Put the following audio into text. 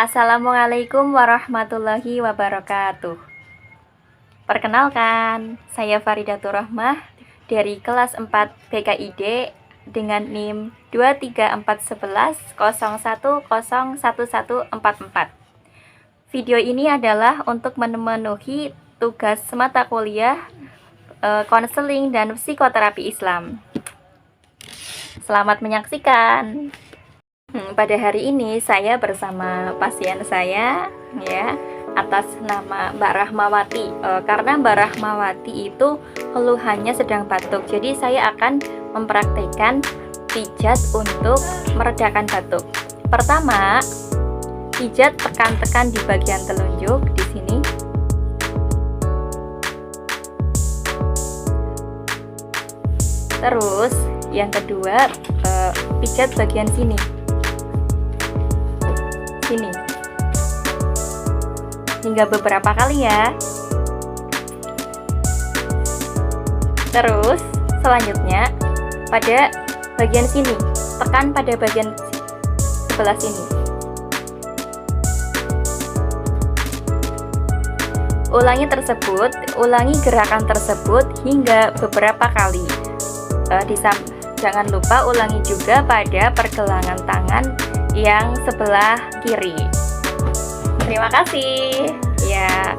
Assalamualaikum warahmatullahi wabarakatuh. Perkenalkan, saya Faridatul Rahmah dari kelas 4 BKID dengan NIM 2341101011144. Video ini adalah untuk memenuhi tugas mata kuliah konseling dan psikoterapi Islam. Selamat menyaksikan. Pada hari ini saya bersama pasien saya ya, atas nama Mbak Rahmawati. Karena Mbak Rahmawati itu keluhannya sedang batuk, jadi saya akan mempraktekkan pijat untuk meredakan batuk. Pertama, pijat tekan-tekan di bagian telunjuk di sini. Terus yang kedua, pijat bagian sini. Hingga beberapa kali ya. Terus selanjutnya pada bagian sini, tekan pada bagian sebelah sini. Ulangi gerakan tersebut hingga beberapa kali. Jangan lupa ulangi juga pada pergelangan tangan yang sebelah kiri. Terima kasih ya.